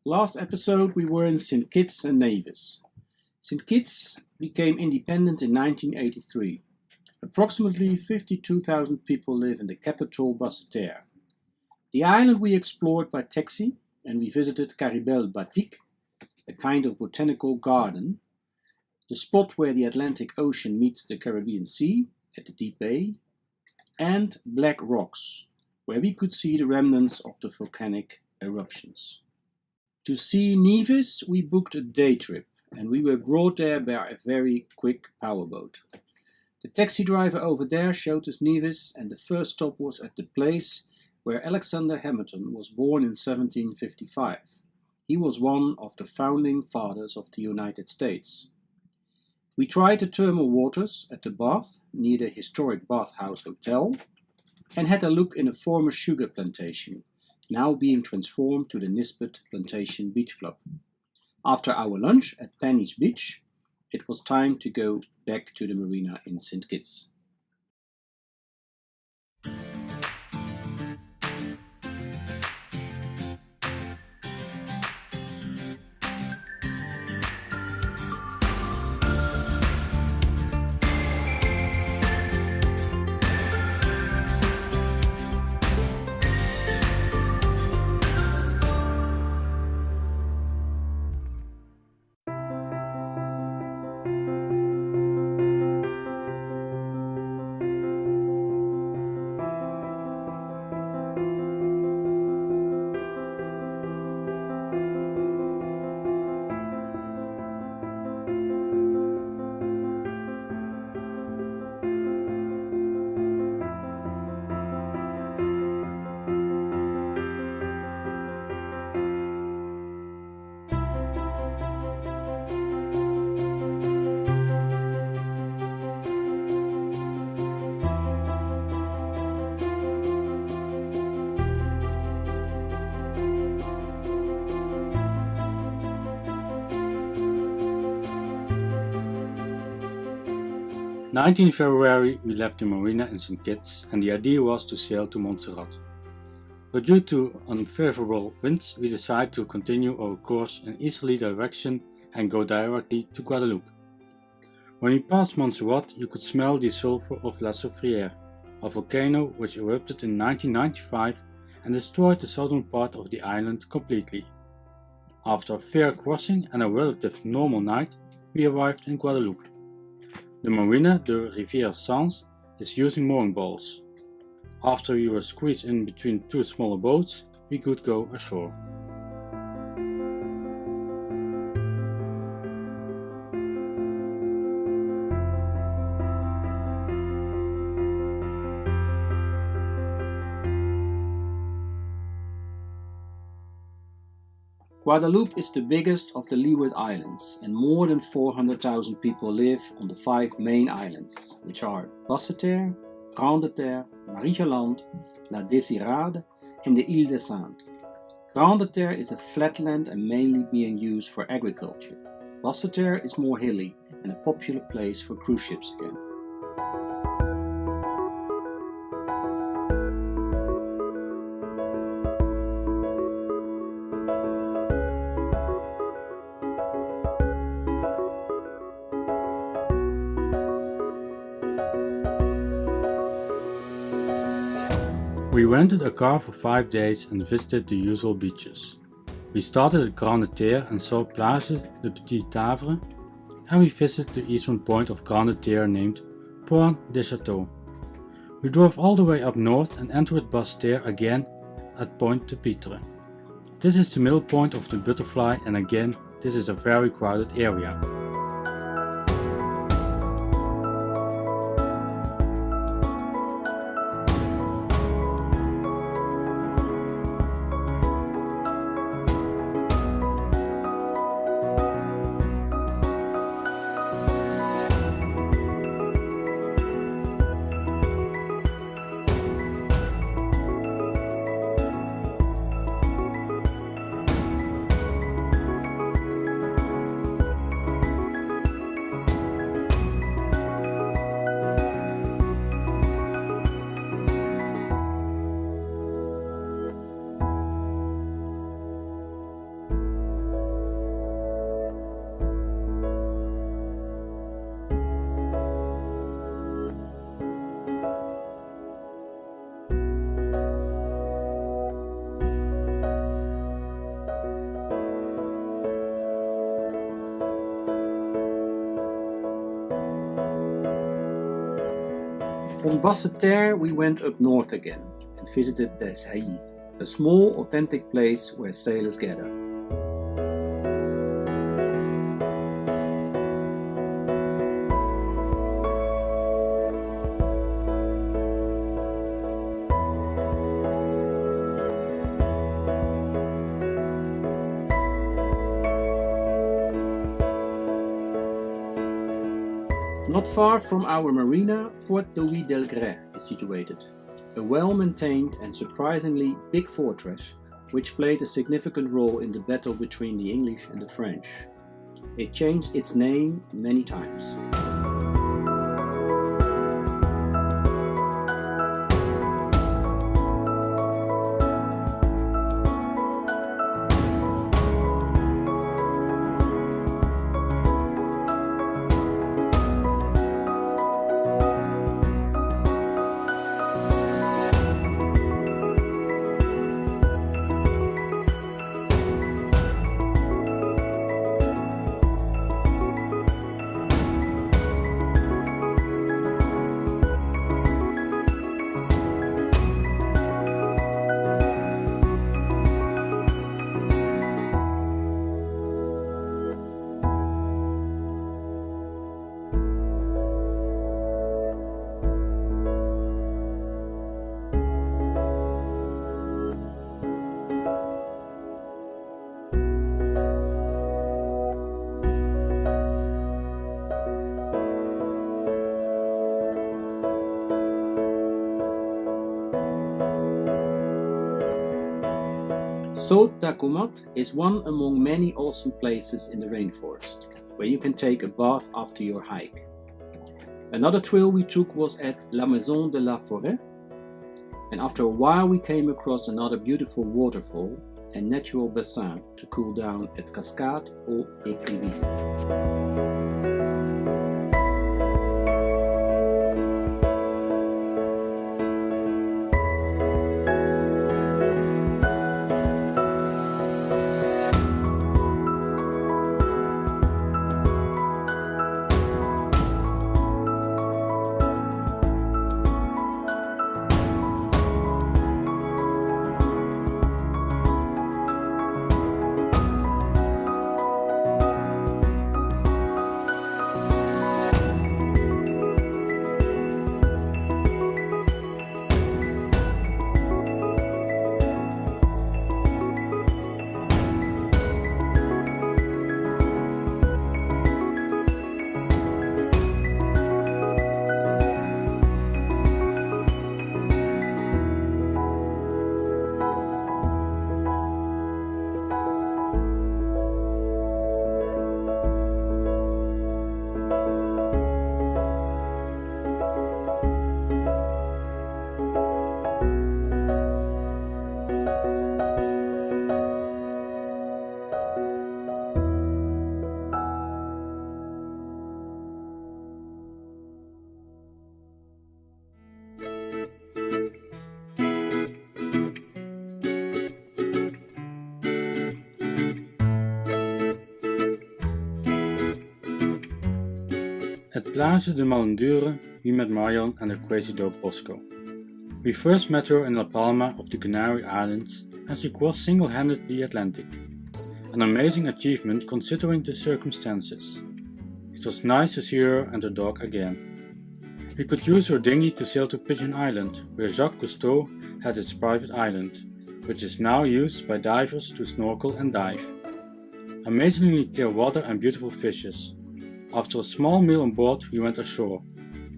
Last episode we were in St. Kitts and Nevis. St. Kitts became independent in 1983. Approximately 52,000 people live in the capital Basseterre. The island we explored by taxi, and we visited Caribel Batik, a kind of botanical garden, the spot where the Atlantic Ocean meets the Caribbean Sea at the Deep Bay, and Black Rocks, where we could see the remnants of the volcanic eruptions. To see Nevis, we booked a day trip, and we were brought there by a very quick powerboat. The taxi driver over there showed us Nevis, and the first stop was at the place where Alexander Hamilton was born in 1755. He was one of the founding fathers of the United States. We tried the thermal waters at the Bath, near the historic Bathhouse Hotel, and had a look in a former sugar plantation, now being transformed to the Nisbet Plantation Beach Club. After our lunch at Penny's Beach, it was time to go back to the marina in St. Kitts. February we left the marina in St. Kitts, and the idea was to sail to Montserrat. But due to unfavorable winds, we decided to continue our course in easterly direction and go directly to Guadeloupe. When we passed Montserrat, you could smell the sulfur of La Soufrière, a volcano which erupted in 1995 and destroyed the southern part of the island completely. After a fair crossing and a relative normal night, we arrived in Guadeloupe. The marina de Rivière-Sans is using mooring balls. After we were squeezed in between two smaller boats, we could go ashore. Guadeloupe is the biggest of the Leeward Islands, and more than 400,000 people live on the 5 main islands, which are Basseterre, Grande-Terre, Marie-Galante, La Désirade, and the Île de Sainte. Grande-Terre is a flatland and mainly being used for agriculture. Basseterre is more hilly and a popular place for cruise ships again. We rented a car for 5 days and visited the usual beaches. We started at Grande-Terre and saw Plage de Petit Havre, and we visited the eastern point of Grande-Terre named Pointe de Chateaux. We drove all the way up north and entered Basseterre again at Pointe de Pitre. This is the middle point of the butterfly, and again this is a very crowded area. On Basseterre we went up north again and visited Ecrevisses, a small authentic place where sailors gather. Not far from our marina, Fort Louis-d'Elgrès is situated, a well-maintained and surprisingly big fortress which played a significant role in the battle between the English and the French. It changed its name many times. Saut d'Acomat is one among many awesome places in the rainforest, where you can take a bath after your hike. Another trail we took was at La Maison de la Forêt, and after a while we came across another beautiful waterfall and natural bassin to cool down at Cascade or Ecrevisses. At Plage de Malandure, we met Marion and her crazy dog Bosco. We first met her in La Palma of the Canary Islands and she crossed single-handed the Atlantic. An amazing achievement considering the circumstances. It was nice to see her and her dog again. We could use her dinghy to sail to Pigeon Island, where Jacques Cousteau had its private island, which is now used by divers to snorkel and dive. Amazingly clear water and beautiful fishes. After a small meal on board, we went ashore.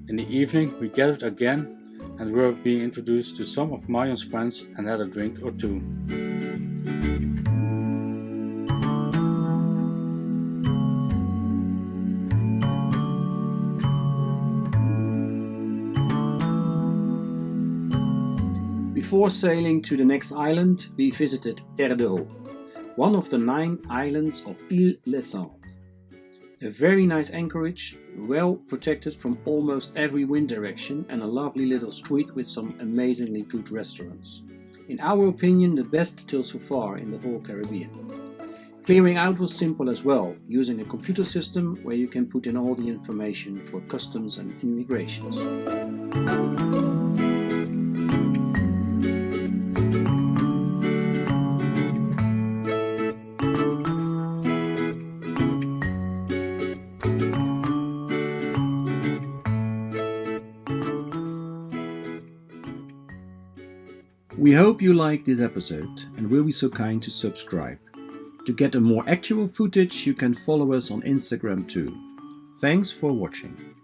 In the evening, we gathered again and were being introduced to some of Marion's friends and had a drink or two. Before sailing to the next island, we visited Terre de Haut, one of the 9 islands of Île-les-Cendres. A very nice anchorage, well protected from almost every wind direction, and a lovely little street with some amazingly good restaurants. In our opinion, the best till so far in the whole Caribbean. Clearing out was simple as well, using a computer system where you can put in all the information for customs and immigrations. We hope you liked this episode and will be so kind to subscribe. To get a more actual footage, you can follow us on Instagram too. Thanks for watching.